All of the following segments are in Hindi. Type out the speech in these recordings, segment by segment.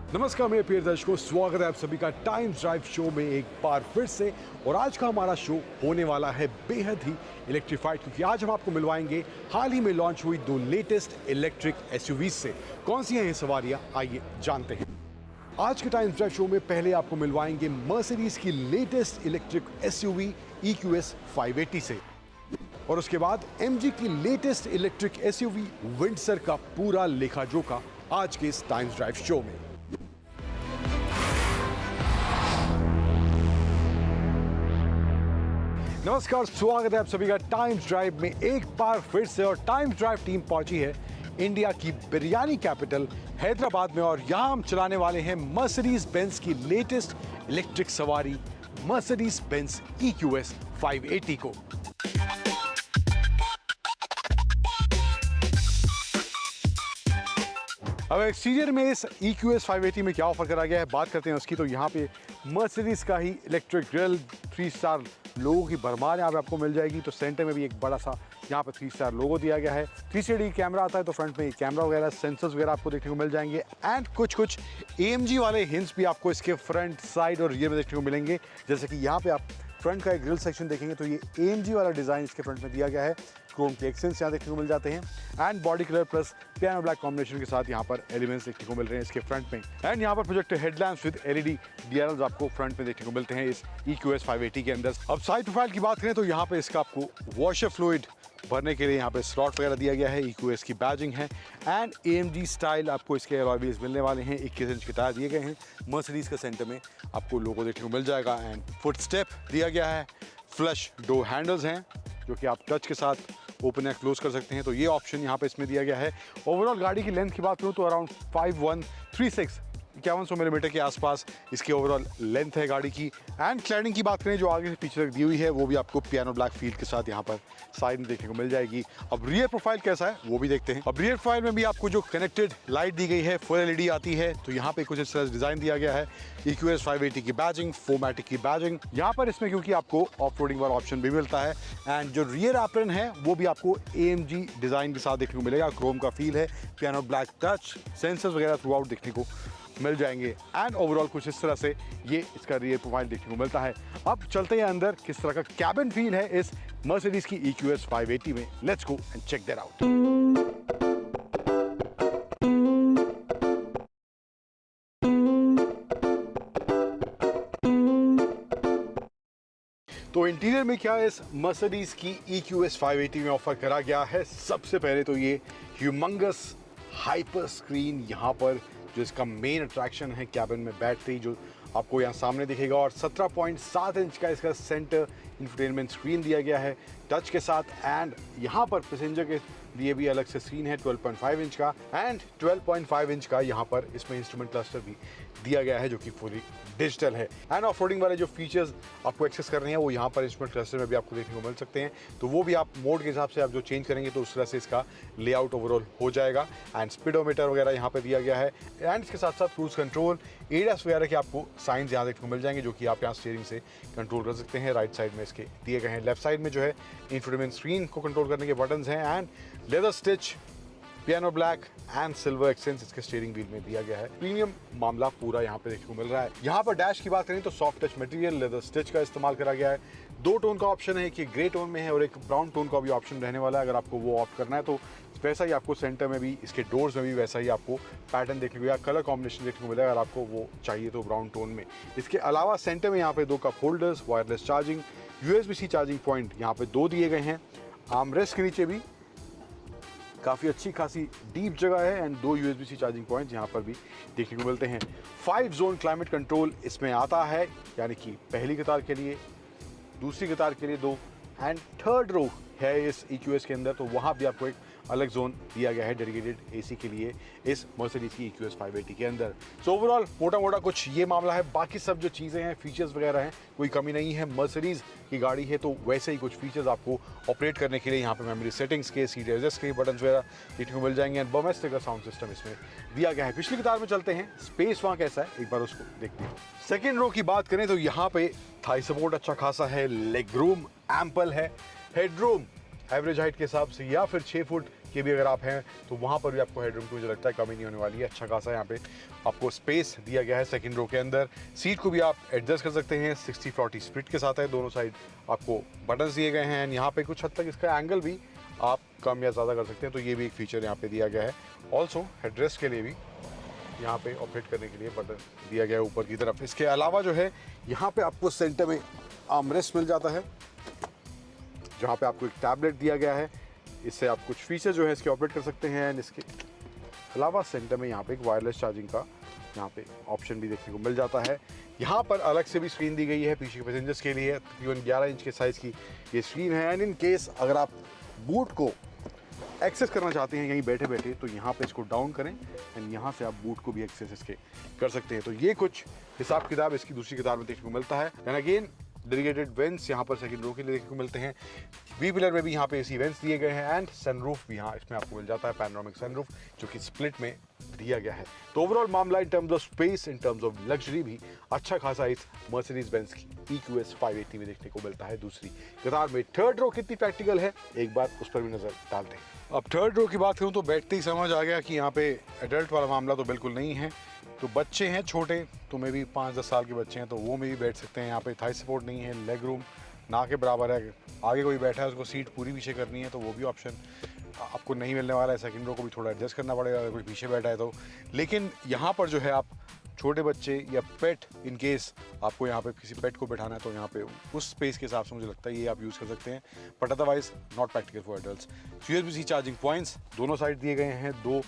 नमस्कार मेरे प्रिय दर्शकों, स्वागत है आप सभी का टाइम ड्राइव शो में एक बार फिर से। और आज का हमारा शो होने वाला है बेहद ही इलेक्ट्रीफाइड, क्योंकि आज हम आपको मिलवाएंगे हाल ही में लॉन्च हुई दो लेटेस्ट इलेक्ट्रिक एसयूवी से। कौन सी हैं ये सवारियां, आइए जानते हैं। आज के टाइम ड्राइव शो में पहले आपको मिलवाएंगे मर्सिडीज की लेटेस्ट इलेक्ट्रिक एसयूवी EQS 580 से, और उसके बाद MG की लेटेस्ट इलेक्ट्रिक एसयूवी विंडसर का पूरा लेखा जोखा आज के इस टाइम ड्राइव शो में। नमस्कार, स्वागत है आप सभी का टाइम ड्राइव में एक बार फिर से। और टाइम ड्राइव टीम पहुंची है इंडिया की बिरयानी कैपिटल हैदराबाद में, और यहां हम चलाने वाले हैं मर्सिडीज बेंज की लेटेस्ट इलेक्ट्रिक सवारी मर्सिडीज बेंज EQS 580 को। अब एक्सटीरियर में इस EQS 580 में क्या ऑफर करा गया है, बात करते हैं उसकी। तो यहाँ पे मर्सिडीज का ही इलेक्ट्रिक ग्रिल, 3 स्टार लोगों की भरमार यहाँ पे आपको मिल जाएगी। तो सेंटर में भी एक बड़ा सा यहाँ पे 3 स्टार लोगो दिया गया है। 360 कैमरा आता है, तो फ्रंट में कैमरा वगैरह, सेंसर्स वगैरह आपको देखने को मिल जाएंगे। एंड कुछ AMG वाले हिंट्स भी आपको इसके फ्रंट, साइड और रियर में देखने को मिलेंगे। जैसे कि यहाँ पे आप फ्रंट का एक ग्रिल सेक्शन देखेंगे तो ये AMG वाला डिज़ाइन इसके फ्रंट में दिया गया है। क्रोम के एक्सेंट्स यहाँ देखने को मिल जाते हैं। And body colour plus piano black combination के साथ यहाँ पर एलिमेंट्स देखने को मिल रहे हैं इसके फ्रंट में। एंड यहाँ पर projector headlamps with LED DRLs आपको फ्रंट में देखने को मिलते हैं इस EQS 580 के अंदर। अब साइड प्रोफाइल की बात करें तो यहाँ पे इसका आपको वॉशर फ्लूइड भरने के लिए यहाँ पे स्लॉट वगैरह दिया गया है। EQS की बैजिंग है एंड AMG स्टाइल आपको इसके अलॉय व्हील्स मिलने वाले हैं। 21 इंच के टायर दिए गए हैं। मर्सिडीज के सेंटर में आपको लोगो देखने को मिल जाएगा। एंड फुट स्टेप दिया गया है। फ्लश डोर हैंडल्स हैं जो कि आप टच के साथ ओपन या क्लोज कर सकते हैं, तो ये ऑप्शन यहाँ पे इसमें दिया गया है। ओवरऑल गाड़ी की लेंथ की बात करूँ तो अराउंड 5136 5100 मिलीमीटर के आसपास इसकी ओवरऑल लेंथ है गाड़ी की। एंड क्लैडिंग की बात करें जो आगे से पीछे तक दी हुई है, वो भी आपको पियानो ब्लैक फील के साथ यहाँ पर साइड में देखने को मिल जाएगी। अब रियर प्रोफाइल कैसा है वो भी देखते हैं। अब रियर प्रोफाइल में भी आपको जो कनेक्टेड लाइट दी गई है, फुल LED आती है, तो यहाँ पे कुछ इस तरह डिजाइन दिया गया है। EQS 580 की बैजिंग, 4मैटिक की बैजिंग यहाँ पर इसमें, क्योंकि आपको ऑफ रोडिंग वाला ऑप्शन भी मिलता है। एंड जो रियर एप्रन है वो भी आपको AMG डिजाइन के साथ देखने को मिलेगा। क्रोम का फील है, पियानो ब्लैक टच, सेंसर्स वगैरह थ्रू आउट देखने को मिल जाएंगे। एंड ओवरऑल कुछ इस तरह से ये इसका रियर प्रोफाइल देखने को मिलता है। अब चलते हैं अंदर, किस तरह का कैबिन फील है इस मर्सिडीज की EQS 580 में। Let's go and check that out. तो इंटीरियर में क्या इस मर्सिडीज की EQS 580 में ऑफर करा गया है। सबसे पहले तो ये ह्यूमंगस हाइपर स्क्रीन यहाँ पर, जो इसका मेन अट्रैक्शन है कैबिन में बैठते ही जो आपको यहाँ सामने दिखेगा। और 17.7 इंच का इसका सेंटर इंफोटेनमेंट स्क्रीन दिया गया है टच के साथ। एंड यहाँ पर पैसेंजर के लिए भी अलग से स्क्रीन है 12.5 इंच का। एंड 12.5 इंच का यहाँ पर इसमें इंस्ट्रूमेंट क्लस्टर भी दिया गया है जो कि फुली डिजिटल है। एंड ऑफ रोडिंग वाले जो फीचर्स आपको एक्सेस कर रहे हैं वो यहाँ पर इंस्ट्रूमेंट क्लस्टर में भी आपको देखने को मिल सकते हैं। तो वो भी आप मोड के हिसाब से आप जो चेंज करेंगे तो उस तरह से इसका लेआउट ओवरऑल हो जाएगा। एंड स्पीडोमीटर वगैरह यहाँ पर दिया गया है। एंड इसके साथ साथ क्रूज कंट्रोल, ADAS वगैरह के आपको साइंस यहाँ देखने को मिल जाएंगे जो कि आप यहाँ स्टीयरिंग से कंट्रोल कर सकते हैं। राइट साइड में इसके दिए गए हैं। लेफ्ट साइड में जो है इंफोटेनमेंट स्क्रीन को कंट्रोल करने के बटन्स हैं। And leather stitch, piano black and silver accents इसके स्टीयरिंग व्हील में दिया गया है। प्रीमियम मामला पूरा यहाँ पे देखने को मिल रहा है। यहाँ पर डैश की बात करें तो soft touch material leather stitch का इस्तेमाल करा गया है। 2 टोन का ऑप्शन है, एक ग्रे टोन में है और एक ब्राउन टोन का भी ऑप्शन रहने वाला है। अगर आपको वो ऑफ करना है तो वैसा ही आपको सेंटर में भी, इसके डोर्स में भी वैसा ही आपको पैटर्न देखने को या कलर कॉम्बिनेशन देखने को मिलेगा अगर आपको वो चाहिए तो ब्राउन टोन में। इसके अलावा सेंटर में यहाँ पे 2 cup holders, wireless charging, USB-C charging point यहाँ पे 2 दिए गए हैं। आर्मरेस्ट के नीचे भी काफ़ी अच्छी खासी डीप जगह है। एंड 2 USB-C चार्जिंग पॉइंट्स यहाँ पर भी देखने को मिलते हैं। 5 जोन क्लाइमेट कंट्रोल इसमें आता है, यानी कि पहली कतार के लिए, दूसरी कतार के लिए 2 एंड थर्ड रो है इस EQS के अंदर, तो वहाँ भी आपको एक अलग जोन दिया गया है डेडिकेटेड AC के लिए इस मर्सिडीज की EQS 580 के अंदर। सो ओवरऑल मोटा मोटा कुछ ये मामला है। बाकी सब जो चीज़ें हैं, फीचर्स वगैरह हैं, कोई कमी नहीं है। मर्सिडीज की गाड़ी है तो वैसे ही कुछ फीचर्स आपको ऑपरेट करने के लिए यहाँ पे मेमोरी सेटिंग्स के, सीट एडजस्ट के बटन वगैरह देखने को मिल जाएंगे। एंड डोमेस्टिक का साउंड सिस्टम इसमें दिया गया है। पिछली कतार में चलते हैं, स्पेस वहाँ कैसा है एक बार उसको देखते हैं। सेकेंड रो की बात करें तो यहाँ पे थाई सपोर्ट अच्छा खासा है, लेग रूम एम्पल है, हेडरूम एवरेज हाइट के हिसाब से या फिर 6 फुट के भी अगर आप हैं तो वहाँ पर भी आपको हेडरूम की मुझे लगता है कमी नहीं होने वाली है। अच्छा खासा यहाँ पे आपको स्पेस दिया गया है सेकंड रो के अंदर। सीट को भी आप एडजस्ट कर सकते हैं, 60-40 स्प्लिट के साथ है। दोनों साइड आपको बटन्स दिए गए हैं। यहाँ पे कुछ हद तक इसका एंगल भी आप कम या ज़्यादा कर सकते हैं, तो ये भी एक फीचर यहाँ पे दिया गया है। ऑल्सो हेडरेस्ट के लिए भी यहाँ पे ऑपरेट करने के लिए बटन दिया गया है ऊपर की तरफ। इसके अलावा जो है यहाँ पे आपको सेंटर में आर्मरेस्ट मिल जाता है, जहाँ पे आपको एक टैबलेट दिया गया है। इससे आप कुछ फीचर जो है इसके ऑपरेट कर सकते हैं। एंड इसके अलावा सेंटर में यहाँ पे एक वायरलेस चार्जिंग का यहाँ पे ऑप्शन भी देखने को मिल जाता है। यहाँ पर अलग से भी स्क्रीन दी गई है पीछे के पैसेंजर्स के लिए। तकरीबन 11 इंच के साइज़ की ये स्क्रीन है। एंड इन केस अगर आप बूट को एक्सेस करना चाहते हैं यहीं बैठे बैठे, तो यहाँ पे इसको डाउन करें एंड यहाँ से आप बूट को भी एक्सेस इसके कर सकते हैं। तो ये कुछ हिसाब किताब इसकी दूसरी किताब में देखने को मिलता है। एंड अगेन डेडिकेटेड वेंट्स यहाँ पर सेकंड रो के लिए देखने को मिलते हैं। बी पिलर में भी यहाँ पे एसी वेंट्स दिए गए हैं। एंड सनरूफ भी यहाँ इसमें आपको मिल जाता है, पैनोरामिक सनरूफ, जो कि स्प्लिट में दिया गया है। तो ओवरऑल मामला इन terms of space, in terms of luxury भी अच्छा खासा इस मर्सिडीज बेंज की EQS 580 में देखने को मिलता है दूसरी कतार में। थर्ड रो कितनी प्रैक्टिकल है, एक बार उस पर भी नजर डालते हैं। अब थर्ड रो की बात करूँ तो बैठते ही समझ आ गया कि यहाँ पे एडल्ट वाला मामला तो बिल्कुल नहीं है। तो बच्चे हैं छोटे, तो मे भी 5-10 साल के बच्चे हैं तो वो में भी बैठ सकते हैं। यहाँ पे थाई सपोर्ट नहीं है, लेग रूम ना के बराबर है। आगे कोई बैठा है उसको सीट पूरी पीछे करनी है तो वो भी ऑप्शन आपको नहीं मिलने वाला है। सेकंड रो को भी थोड़ा एडजस्ट करना पड़ेगा अगर कोई पीछे बैठा है तो। लेकिन यहाँ पर जो है आप छोटे बच्चे या पेट, इन केस आपको यहाँ पे किसी पेट को बैठाना है तो यहाँ पे उस स्पेस के हिसाब से मुझे लगता है ये आप यूज़ कर सकते हैं, but otherwise not practical for adults. USB-C charging points दोनों साइड दिए गए हैं, 2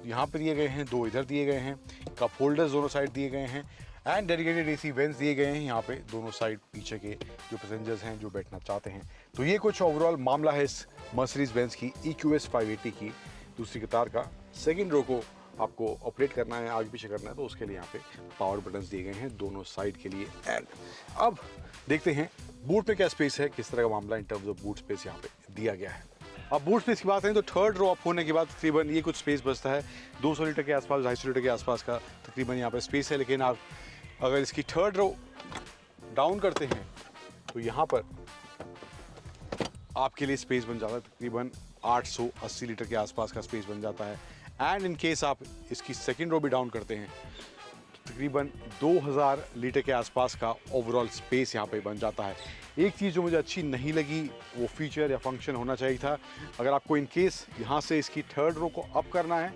यहाँ पे दिए गए हैं, 2 इधर दिए गए हैं। कप होल्डर्स दोनों साइड दिए गए हैं। एंड डेडिकेटेड AC वेंट्स दिए गए हैं यहाँ पे दोनों साइड पीछे के जो पैसेंजर्स हैं जो बैठना चाहते हैं। तो ये कुछ ओवरऑल मामला है इस मर्सिडीज बेंज की EQS 580 की दूसरी कतार का। सेकंड रो को आपको ऑपरेट करना है, आगे पीछे करना है, तो उसके लिए यहाँ पे पावर बटन्स दिए गए हैं दोनों साइड के लिए। एंड अब देखते हैं बूट पे क्या स्पेस है, किस तरह का मामला इन टर्म्स ऑफ बूट स्पेस यहाँ पे दिया गया है। अब बूट स्पेस की बात करें तो थर्ड रो अप होने के बाद तकरीबन ये कुछ स्पेस बचता है 200 लीटर के आसपास, 250 लीटर के आसपास का तकरीबन यहाँ पर स्पेस है। लेकिन आप अगर इसकी थर्ड रो डाउन करते हैं तो यहाँ पर आपके लिए स्पेस बन जाता है तकरीबन 880 लीटर के आसपास का स्पेस बन जाता है। एंड इन केस आप इसकी सेकंड रो भी डाउन करते हैं तो तकरीबन 2000 लीटर के आसपास का ओवरऑल स्पेस यहाँ पे बन जाता है। एक चीज़ जो मुझे अच्छी नहीं लगी वो फीचर या फंक्शन होना चाहिए था। अगर आपको इन केस यहाँ से इसकी थर्ड रो को अप करना है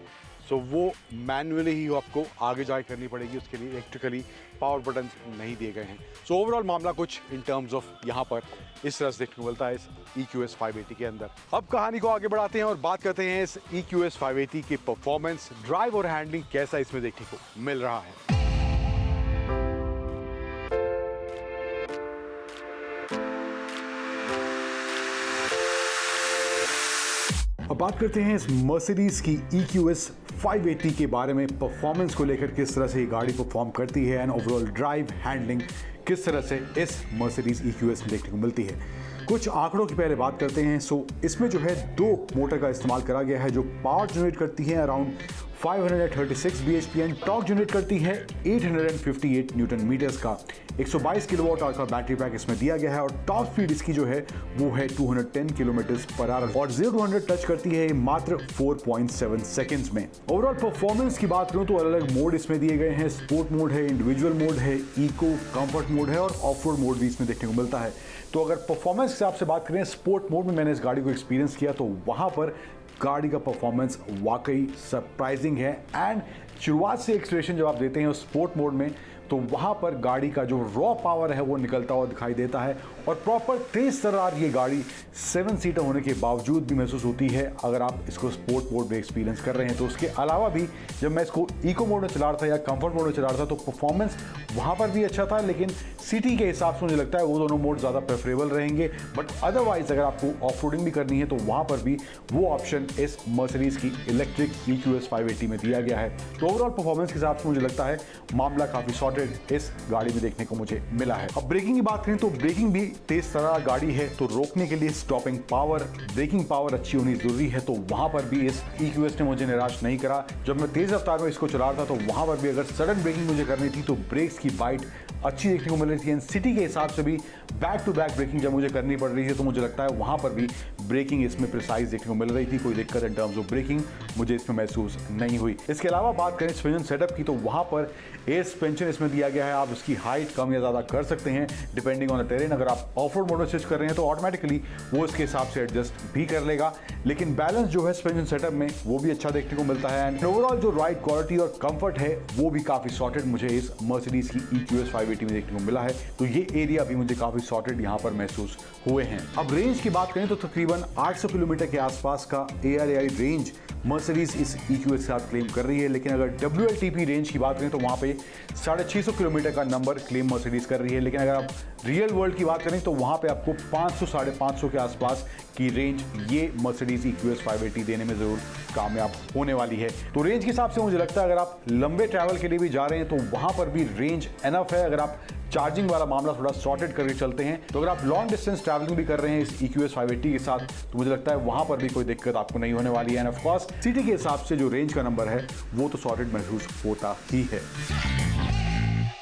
सो वो मैनुअली ही आपको आगे जाके करनी पड़ेगी, उसके लिए इलेक्ट्रिकली पावर बटन नहीं दिए गए हैं। सो ओवरऑल मामला कुछ इन टर्म्स ऑफ यहाँ पर इस तरह से देखने को मिलता है इस EQS 580 के अंदर। अब कहानी को आगे बढ़ाते हैं और बात करते हैं इस EQS 580 की परफॉर्मेंस, ड्राइव और हैंडलिंग कैसा इसमें देखने को मिल रहा है। अब बात करते हैं इस मर्सिडीज की EQS 580 के बारे में, परफॉर्मेंस को लेकर किस तरह से ये गाड़ी परफॉर्म करती है एंड ओवरऑल ड्राइव हैंडलिंग किस तरह से इस मर्सिडीज EQS में देखने को मिलती है। कुछ आंकड़ों की पहले बात करते हैं। सो इसमें जो है 2 मोटर का इस्तेमाल करा गया है जो पावर जनरेट करती है around 536 bhp and torque generate करती है 858 न्यूटन मीटर्स का। 122 किलोवाट आवर का बैटरी पैक इसमें दिया गया है और टॉप स्पीड इसकी जो है वो है 210 किलोमीटर पर आवर और 0 to 100 टच करती है मात्र 4.7 सेकंड्स में। ओवरऑल परफॉर्मेंस की बात करूं तो अलग अलग मोड इसमें दिए गए हैं। स्पोर्ट मोड है, इंडिविजुअल मोड है, इको कंफर्ट मोड है और ऑफ रोड मोड भी इसमें देखने को मिलता है। तो अगर परफॉर्मेंस के हिसाब से बात करें, स्पोर्ट मोड में मैंने इस गाड़ी को एक्सपीरियंस किया तो वहां पर गाड़ी का परफॉर्मेंस वाकई सरप्राइजिंग है। एंड शुरुआत से एक्सीलरेशन जब आप देते हैं उस स्पोर्ट मोड में तो वहाँ पर गाड़ी का जो रॉ पावर है वो निकलता हुआ दिखाई देता है और प्रॉपर तेज तर्रार ये गाड़ी 7 सीटर होने के बावजूद भी महसूस होती है अगर आप इसको स्पोर्ट मोड में एक्सपीरियंस कर रहे हैं। तो उसके अलावा भी जब मैं इसको इको मोड में चला रहा था या कंफर्ट मोड में चला रहा था तो परफॉर्मेंस वहाँ पर भी अच्छा था, लेकिन सिटी के हिसाब से मुझे लगता है वो दोनों मोड ज़्यादा प्रेफरेबल रहेंगे। बट अदरवाइज अगर आपको ऑफ रोडिंग भी करनी है तो वहाँ पर भी वो ऑप्शन इस मर्सिडीज की इलेक्ट्रिक EQS 580 में दिया गया है। तो ओवरऑल परफॉर्मेंस के हिसाब से मुझे लगता है मामला काफ़ी सॉर्ट सॉर्टेड इस गाड़ी में देखने को मुझे मिला है। अब ब्रेकिंग की बात करें तो ब्रेकिंग भी तेज तर्रार गाड़ी है, तो रोकने के लिए स्टॉपिंग पावर, ब्रेकिंग पावर अच्छी होनी जरूरी है, तो वहां पर भी इस EQS ने मुझे निराश नहीं करा। जब मैं तेज रफ्तार में इसको चला रहा था तो वहां पर भी अगर सडन ब्रेकिंग मुझे करनी थी तो ब्रेक्स की बाइट अच्छी देखने को मिल रही थी। एंड सिटी के हिसाब से भी बैक टू बैक ब्रेकिंग जब मुझे करनी पड़ रही थी तो मुझे लगता है वहां पर भी ब्रेकिंग इसमें प्रिसाइज देखने को मिल रही थी। कोई दिक्कत इन टर्म्स ऑफ ब्रेकिंग मुझे इसमें महसूस नहीं हुई। इसके अलावा बात करें सस्पेंशन सेटअप की तो वहां पर एयर सस्पेंशन इसमें दिया गया है। आप इसकी हाइट कम या ज़्यादा कर सकते हैं डिपेंडिंग ऑन द टेरेन। अगर आप ऑफ रोड मोड में स्विच कर रहे हैं तो ऑटोमेटिकली वो इसके हिसाब से एडजस्ट भी कर लेगा। लेकिन बैलेंस जो है सस्पेंशन सेटअप में वो भी अच्छा देखने को मिलता है। एंड ओवरऑल जो राइड क्वालिटी और कंफर्ट है वो भी काफ़ी सॉर्टेड मुझे इस मर्सिडीज की EQS 580 में देखने को मिला है। तो ये एरिया भी मुझे काफ़ी सॉर्टेड यहाँ पर महसूस हुए हैं। अब रेंज की बात करें तो तकरीबन 800 किलोमीटर के आसपास का ARAI रेंज मर्सिडीज इस EQS के साथ क्लेम कर रही है। लेकिन अगर WLTP रेंज की बात करें तो वहाँ पे 650 किलोमीटर का नंबर क्लेम मर्सिडीज कर रही है। लेकिन अगर आप रियल वर्ल्ड की बात करें तो वहाँ पे आपको 500-550 के आसपास की रेंज ये मर्सिडीज EQS 580 देने में ज़रूर कामयाब होने वाली है। तो रेंज के हिसाब से मुझे लगता है अगर आप लंबे ट्रैवल के लिए भी जा रहे हैं तो वहाँ पर भी रेंज एनफ है। अगर आप चार्जिंग वाला मामला थोड़ा सॉर्टेड करके चलते हैं तो अगर आप लॉन्ग डिस्टेंस ट्रैवलिंग भी कर रहे हैं इस EQS 580 के साथ तो मुझे लगता है वहां पर भी कोई दिक्कत आपको नहीं होने वाली है। एंड ऑफ कोर्स सिटी के हिसाब से जो रेंज का नंबर है वो तो सॉर्टेड महसूस होता ही है।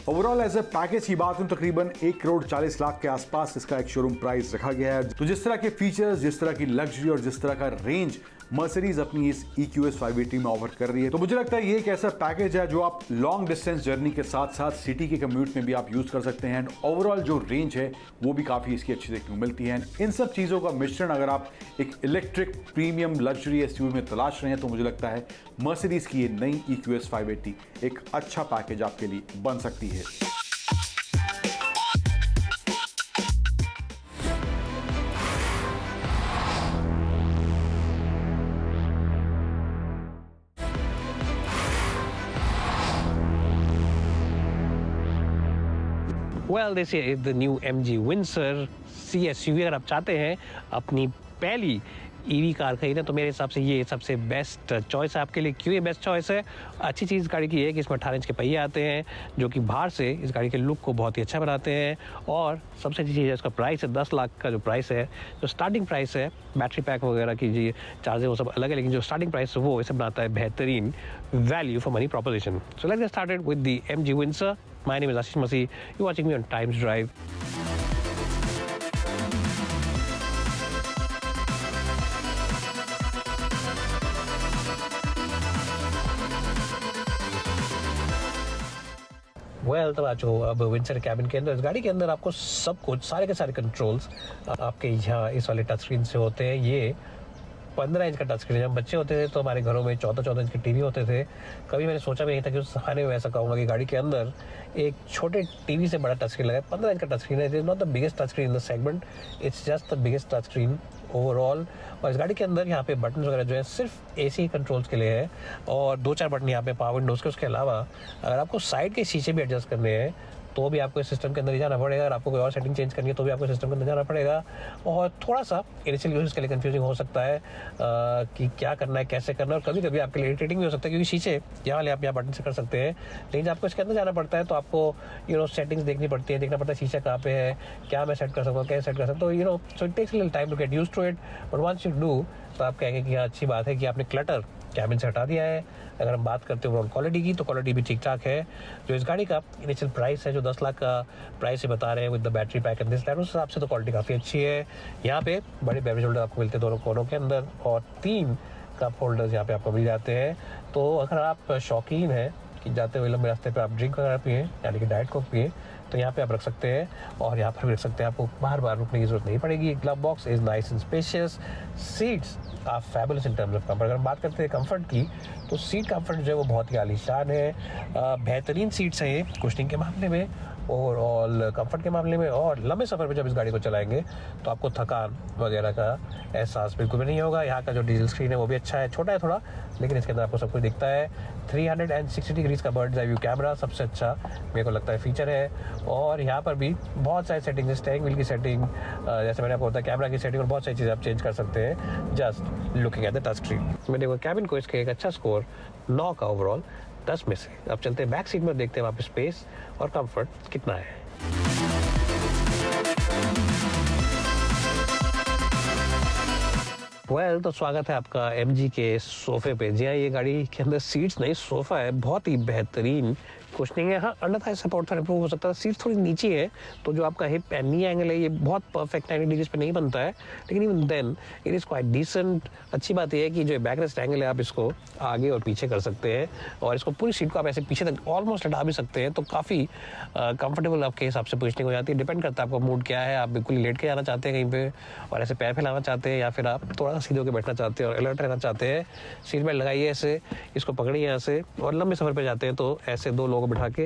ओवरऑल एज ए पैकेज की बात करूं तकरीबन 1,40,00,000 के आसपास इसका एक शोरूम प्राइस रखा गया है। तो जिस तरह के फीचर्स, जिस तरह की लग्जरी और जिस तरह का रेंज मर्सिडीज अपनी इस EQS 580 में ऑफर कर रही है तो मुझे लगता है ये एक ऐसा पैकेज है जो आप लॉन्ग डिस्टेंस जर्नी के साथ साथ सिटी के कम्यूट में भी आप यूज कर सकते हैं। एंड ओवरऑल जो रेंज है वो भी काफी इसकी अच्छी देखने को मिलती है। इन सब चीजों का मिश्रण अगर आप एक इलेक्ट्रिक प्रीमियम लग्जरी SUV में तलाश रहे हैं तो मुझे लगता है मर्सिडीज की ये नई EQS 580 एक अच्छा पैकेज आपके लिए बन सकती है। Well, this is the new MG Windsor CSUV। अगर आप चाहते हैं अपनी पहली EV कार खरीदना तो मेरे हिसाब से ये सबसे बेस्ट चॉइस है आपके लिए। क्यों ये बेस्ट चॉइस है? अच्छी चीज़ गाड़ी की है कि इसमें 18 इंच के पहिए आते हैं जो कि बाहर से इस गाड़ी के लुक को बहुत ही अच्छा बनाते हैं। और सबसे अच्छी चीज़ है इसका प्राइस है 10 लाख का जो प्राइस है, जो स्टार्टिंग प्राइस है। बैटरी पैक वगैरह की जी चार्जेस वो सब अलग है, लेकिन जो स्टार्टिंग प्राइस है वो इसे बनाता है बेहतरीन value for money proposition. So let's get started with the MG Windsor। My name is Ashish Masih. You're watching me on Times Drive. Well तो आज अब विंडसर कैबिन के अंदर, इस गाड़ी के अंदर आपको सब कुछ सारे के सारे कंट्रोल्स आपके यहाँ इस वाले टच स्क्रीन से होते हैं। ये 15 इंच का टच स्क्रीन है। जब बच्चे होते थे तो हमारे घरों में 14-14 इंच के टीवी होते थे। कभी मैंने सोचा भी नहीं था कि उस जमाने में ऐसा कहूँगा कि गाड़ी के अंदर एक छोटे टीवी से बड़ा टच स्क्रीन लगा है। 15 इंच का टच स्क्रीन है। It is not the biggest touch screen in the segment, it's just the biggest touch screen overall. और इस गाड़ी के अंदर यहाँ पे बटन वगैरह जो है सिर्फ AC कंट्रोल्स के लिए है और 2-4 बटन यहाँ पे पावर विंडोज़ के। उसके अलावा अगर आपको साइड के शीशे भी एडजस्ट करने हैं तो भी आपको इस सिस्टम के अंदर ही जाना पड़ेगा। अगर आपको कोई और सेटिंग चेंज करनी है तो भी आपको सिस्टम के अंदर जाना पड़ेगा। और थोड़ा सा इनिशियल यूज़ के लिए कंफ्यूजिंग हो सकता है कि क्या करना है, कैसे करना है। और कभी कभी आपके लिए इरिटेटिंग भी हो सकता है क्योंकि शीशे यहाँ वाले आप यहाँ बटन से कर सकते हैं, लेकिन जब आपको इसके अंदर जाना पड़ता है तो आपको सेटिंग्स देखनी पड़ती है, देखना पड़ता है शीशा कहाँ पे है, क्या मैं सेट कर सकता हूँ, कैसे सेट कर सकता हूँ। So it takes little time to get used to it, but once you do तो आप कहेंगे कि हाँ अच्छी बात है कि आपने क्लटर कैबिन से हटा दिया है। अगर हम बात करते हैं ओवरऑल क्वालिटी की तो क्वालिटी भी ठीक ठाक है। जो इस गाड़ी का इनिशियल प्राइस है जो 10 लाख का प्राइस से बता रहे हैं with the battery pack and this that, उस हिसाब से तो क्वालिटी काफ़ी अच्छी है। यहाँ पे बड़े बेवरेज होल्डर आपको मिलते हैं दोनों कोनों के अंदर और 3 कप होल्डर्स यहाँ पे आपको मिल जाते हैं। तो अगर आप शौकीन हैं कि जाते हुए लंबे रास्ते पे आप ड्रिंक वगैरह पिए यानी कि डाइट कोक पिए तो यहाँ पे आप रख सकते हैं और यहाँ पर भी रख सकते हैं। आपको बार बार रुकने की जरूरत नहीं पड़ेगी। Glove box is nice and spacious. Seats are fabulous in terms of comfort. अगर हम बात करते हैं कंफर्ट की तो सीट कंफर्ट जो है वो बहुत ही आलीशान है। बेहतरीन सीट्स हैं ये कुशनिंग के मामले में, ओवरऑल कंफर्ट के मामले में। और लंबे सफ़र में जब इस गाड़ी को चलाएंगे तो आपको थकान वगैरह का एहसास बिल्कुल भी नहीं होगा। यहाँ का जो डिजिटल स्क्रीन है वो भी अच्छा है, छोटा है थोड़ा, लेकिन इसके अंदर आपको सब कुछ दिखता है। 360 डिग्रीज का बर्ड्स आई व्यू कैमरा सबसे अच्छा मेरे को लगता है फीचर है। और यहाँ पर भी बहुत सारी सेटिंग्स है, स्टीयरिंग व्हील की सेटिंग, जैसे मैंने आपको बताया कैमरा की सेटिंग, और बहुत सारी चीज़ें आप चेंज कर सकते हैं just looking at the touch screen. मैंने वो कैबिन को इसके एक अच्छा स्कोर 9 का ओवरऑल 10 में से। अब चलते हैं बैक सीट में, देखते हैं वहाँ पे स्पेस और कंफर्ट कितना है। तो स्वागत है आपका MG के सोफे पे। जी हाँ, ये गाड़ी के अंदर सीट्स नहीं, सोफा है, बहुत ही बेहतरीन कुशनिंग है। हाँ, अंडर थाई सपोर्ट थोड़ा इम्प्रूव हो सकता है। सीट थोड़ी नीचे है, तो जो आपका हिप एंड नी एंगल है ये बहुत परफेक्ट 90 डिग्रीज पे नहीं बनता है, लेकिन even then it is quite decent. अच्छी बात यह है कि जो बैक रेस्ट एंगल है आप इसको आगे और पीछे कर सकते हैं, और इसको पूरी सीट को आप ऐसे पीछे तक ऑलमोस्ट हटा भी सकते हैं, तो काफ़ी कंफर्टेबल आपके हिसाब से पोजिशनिंग हो जाती है। डिपेंड करता है आपका मूड क्या है, आप बिल्कुल लेट के जाना चाहते हैं कहीं पे और ऐसे पैर फैलाना चाहते हैं, या फिर आप थोड़ा सा सीधे होकर बैठना चाहते हैं और अलर्ट रहना चाहते हैं। सीट बेल्ट लगाइए ऐसे, इसको पकड़िए यहाँ से, और लंबे सफ़र पर जाते हैं तो ऐसे 2 लोगों को बिठा के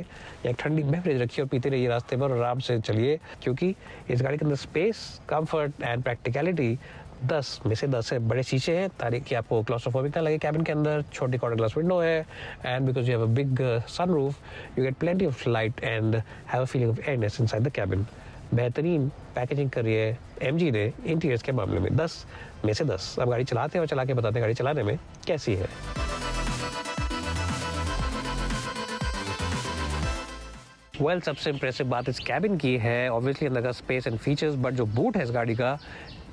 एक ठंडी बेवरेज रखिए और पीते रहिए रास्ते पर, आराम से चलिए, क्योंकि इस गाड़ी के अंदर स्पेस, कंफर्ट एंड प्रैक्टिकलिटी 10 में से 10 है। बड़े शीशे हैं ताकि आपको क्लॉस्ट्रोफोबिक ना लगे कैबिन के अंदर। छोटी कॉर्नर ग्लास विंडो है, and because you have a big sunroof you get plenty of light and have a feeling of airiness inside the cabin. बेहतरीन पैकेजिंग करी है MG ने इंटीरियर्स के मामले में, 10 में से 10। अब गाड़ी चलाते हैं और चला के बताते हैं गाड़ी चलाने में कैसी है। सबसे इंप्रेसिव बात इस कैबिन की है ऑब्वियसली अंदर का स्पेस एंड फीचर्स, बट जो बूट है इस गाड़ी का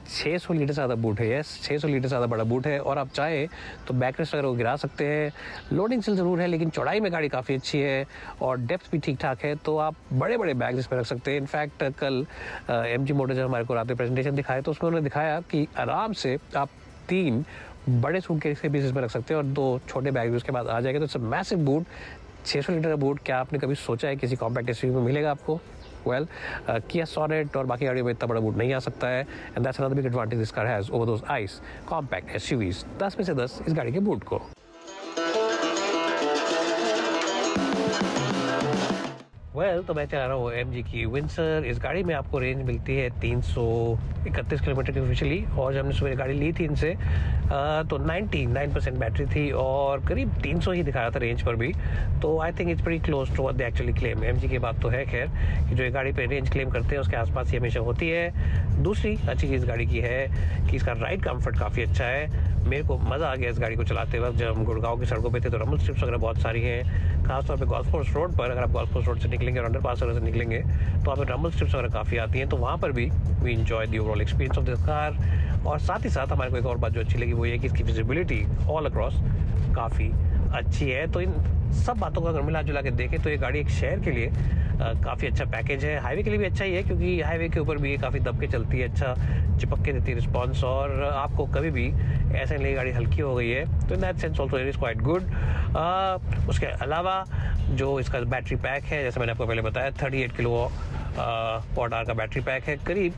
600 लीटर से ज़्यादा बूट है। यस, 600 लीटर से ज़्यादा बड़ा बूट है, और आप चाहे तो बैक रेस्ट वगैरह को गिरा सकते हैं। लोडिंग सिल ज़रूर है, लेकिन चौड़ाई में गाड़ी काफ़ी अच्छी है और डेप्थ भी ठीक ठाक है, तो आप बड़े बड़े बैग इसमें रख सकते हैं। इनफैक्ट कल MG मोटर जब हमारे को रात में प्रेजेंटेशन दिखाया तो उसमें उन्होंने दिखाया कि आराम से आप 3 बड़े सूटकेस के पीस इसमें रख सकते हैं और 2 छोटे बैग भी उसके बाद आ जाएगा। तो it's a massive boot. 600 litre का बूट क्या आपने कभी सोचा है किसी कॉम्पैक्ट SUV में मिलेगा आपको? Kia Sonet और बाकी गाड़ियों में इतना बड़ा बूट नहीं आ सकता है, and that's another big advantage this car has over those ice compact SUVs। 10 में से 10 इस गाड़ी के बूट को। तो मैं चला रहा हूँ MG की विंसर। इस गाड़ी में आपको रेंज मिलती है 331 किलोमीटर की ऑफिशियली, और जब हमने सुबह गाड़ी ली थी इनसे तो 99% बैटरी थी और करीब 300 ही दिखा रहा था रेंज पर भी। तो I think it's very close to what they actually claim. MG की बात तो है खैर कि जो ये गाड़ी पे रेंज क्लेम करते हैं उसके आसपास ही हमेशा होती है। दूसरी अच्छी चीज़ गाड़ी की है कि इसका राइड कंफर्ट काफ़ी अच्छा है। मेरे को मज़ा आ गया इस गाड़ी को चलाते वक्त। जब हम गुड़गांव की सड़कों पे थे तो रमल स्ट्रिप्स वगैरह बहुत सारी हैं, खासतौर पे गोल्फ कोर्स रोड पर। अगर आप गोल्फ कोर्स रोड से निकलेंगे और अंडरपास वगैरह से निकलेंगे तो वहाँ पे रमल स्ट्रिप्स वगैरह काफ़ी आती हैं, तो वहाँ पर भी we enjoy the overall experience of this car. और साथ ही साथ हमारे को एक और बात जो अच्छी लगी वो ये कि इसकी विजिबिलिटी ऑल अक्रॉस काफ़ी अच्छी है। तो इन सब बातों को अगर मिला जुला के देखें तो ये गाड़ी एक शहर के लिए काफ़ी अच्छा पैकेज है। हाईवे के लिए भी अच्छा ही है, क्योंकि हाईवे के ऊपर भी ये काफ़ी दब के चलती है, अच्छा चिपक के देती है रिस्पॉन्स, और आपको कभी भी ऐसे नहीं गाड़ी हल्की हो गई है, तो in that sense also it is quite good. उसके अलावा जो इसका बैटरी पैक है, जैसे मैंने आपको पहले बताया 38 किलो वॉट आवर का बैटरी पैक है। करीब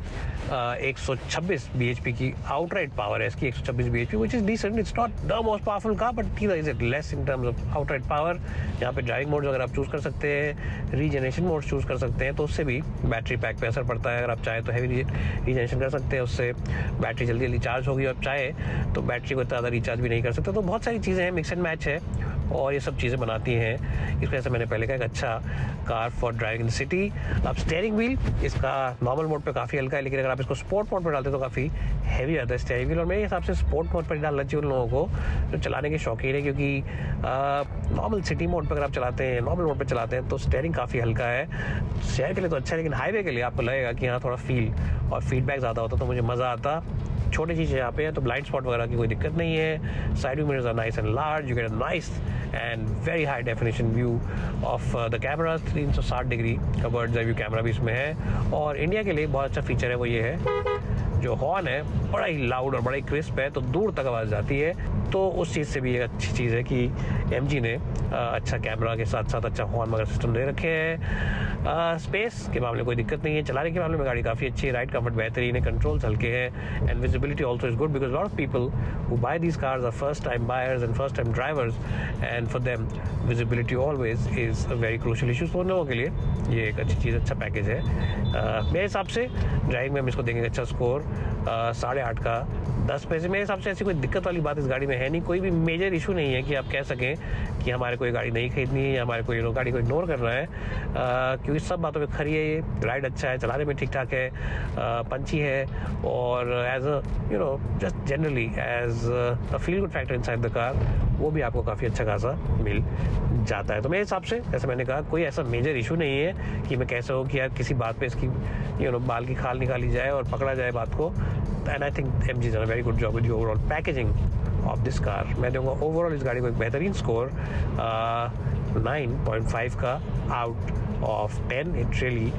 126 bhp की आउटराइट पावर है इसकी, 126 bhp which is decent. It's not the most powerful car, but is it less in terms of outright power. यहाँ पे ड्राइविंग मोड अगर आप चूज़ कर सकते हैं, रीजनरेशन मोड चूज़ कर सकते हैं, तो उससे भी बैटरी पैक पे असर पड़ता है। अगर आप चाहें तो हैवी रीजनरेशन कर सकते हैं, उससे बैटरी जल्दी जल्दी चार्ज होगी, और चाहे तो बैटरी को ज़्यादा रिचार्ज भी नहीं कर सकते। तो बहुत सारी चीज़ें हैं, मिक्स एंड मैच है, और ये सब चीज़ें बनाती हैं इस वजह से मैंने पहले कहा एक अच्छा car for driving in the city. अब स्टीयरिंग व्हील इसका नॉर्मल मोड पे काफ़ी हल्का है, लेकिन अगर आप इसको स्पोर्ट मोड पर डालते तो काफ़ी हैवी आता है स्टीयरिंग व्हील, और मेरे हिसाब से स्पोर्ट मोड पर डालना चाहिए उन लोगों को जो चलाने के शौकीन है, क्योंकि नॉर्मल सिटी मोड पर अगर आप चलाते हैं, नॉर्मल मोड पर चलाते हैं तो स्टीयरिंग काफ़ी हल्का है। शहर के लिए तो अच्छा है, लेकिन हाईवे के लिए आपको लगेगा कि हाँ थोड़ा फील और फीडबैक ज़्यादा होता तो मुझे मज़ा आता। छोटी चीज़ें यहाँ पे है, तो ब्लाइंड स्पॉट वगैरह की कोई दिक्कत नहीं है। Side view mirrors are nice and large, you get a nice and very high definition view of the camera. 360 degree का बर्ड्स आई व्यू कैमरा भी इसमें है, और इंडिया के लिए बहुत अच्छा फीचर है वो ये है जो हॉर्न है बड़ा ही लाउड और बड़ा ही क्रिस्प है, तो दूर तक आवाज़ जाती है। तो उस चीज़ से भी एक अच्छी चीज़ है कि MG ने अच्छा कैमरा के साथ साथ अच्छा हॉर्न वगैरह सिस्टम दे रखे हैं। स्पेस के मामले में कोई दिक्कत नहीं है, चलाने के मामले में गाड़ी काफ़ी अच्छी है, राइड कंफर्ट बेहतरीन है, कंट्रोल्स हल्के हैं, and visibility also is good because lot of people who buy these cars are first time buyers and first time drivers, and for them visibility always is a very crucial issue. तो उन लोगों के लिए ये एक अच्छी चीज़, अच्छा पैकेज है। मेरे हिसाब से ड्राइविंग में हम इसको देंगे अच्छा स्कोर 8.5 का 10 पैसे। मेरे हिसाब से ऐसी कोई दिक्कत वाली बात इस गाड़ी में है नहीं, कोई भी मेजर इशू नहीं है कि आप कह सकें कि हमारे कोई गाड़ी नहीं खरीदनी है या हमारे कोई गाड़ी को इग्नोर करना है, क्योंकि सब बातों में खरी है ये। राइड अच्छा है, चलाने में ठीक ठाक है, पंची है, और as a just generally as a feel good factor inside the car वो भी आपको काफ़ी अच्छा खासा मिल जाता है। तो मेरे हिसाब से जैसे मैंने कहा कोई ऐसा मेजर इशू नहीं है कि मैं कह सकूँ कि यार किसी बात पे इसकी बाल की खाल निकाली जाए और पकड़ा जाए बात को। And I think MG done a very good job with the overall packaging of this car. मैं दूंगा ओवरऑल इस गाड़ी को एक बेहतरीन स्कोर 9.5 का out of 10। It really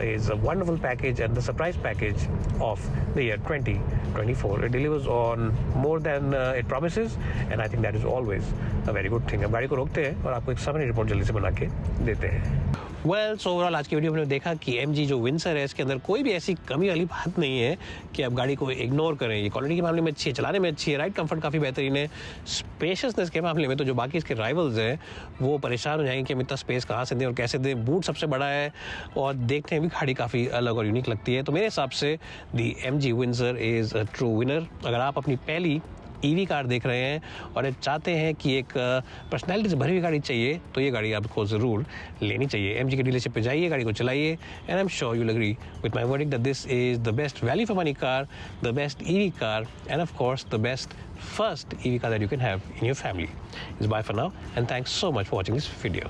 is a wonderful package and the surprise package of the year 2024. It delivers on more than it promises, and I think that is always a very good thing. अब गाड़ी को रोकते हैं और आपको एक समरी रिपोर्ट जल्दी से बना के देते हैं। सो ओवरऑल आज की वीडियो में देखा कि MG जो विंसर है इसके अंदर कोई भी ऐसी कमी वाली बात नहीं है कि आप गाड़ी को इग्नोर करें। ये क्वालिटी के मामले में अच्छी है, चलाने में अच्छी है, राइड कंफर्ट काफ़ी बेहतरीन है। स्पेशियसनेस के मामले में तो जो बाकी इसके राइवल्स हैं वो परेशान हो जाएंगे कि हम इतना स्पेस कहाँ से दें और कैसे दें। बूट सबसे बड़ा है और देखने में भी गाड़ी काफ़ी अलग और यूनिक लगती है। तो मेरे हिसाब से दी MG Windsor is a true winner. अगर आप अपनी पहली EV कार देख रहे हैं और चाहते हैं कि एक पर्सनैलिटी से भरी हुई गाड़ी चाहिए तो ये गाड़ी आपको ज़रूर लेनी चाहिए। MG के डीलरशिप पे जाइए, गाड़ी को चलाइए, and I am sure you will agree with my verdict that this is the best value for money car, the best EV car, and of course the best first EV car that you can have in your family. It's bye for now, and thanks so much for watching this video.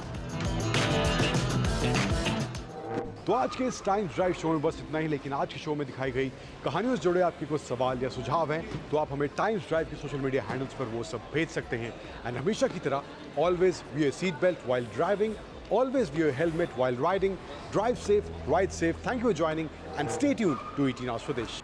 तो आज के इस टाइम ड्राइव शो में बस इतना ही, लेकिन आज के शो में दिखाई गई कहानियों से जुड़े आपके कुछ सवाल या सुझाव हैं तो आप हमें टाइम्स ड्राइव के सोशल मीडिया हैंडल्स पर वो सब भेज सकते हैं। एंड हमेशा की तरह always wear seat belt while driving, always wear helmet while riding, drive safe, ride safe. Thank you for joining and stay tuned to 18 Hours Swadesh.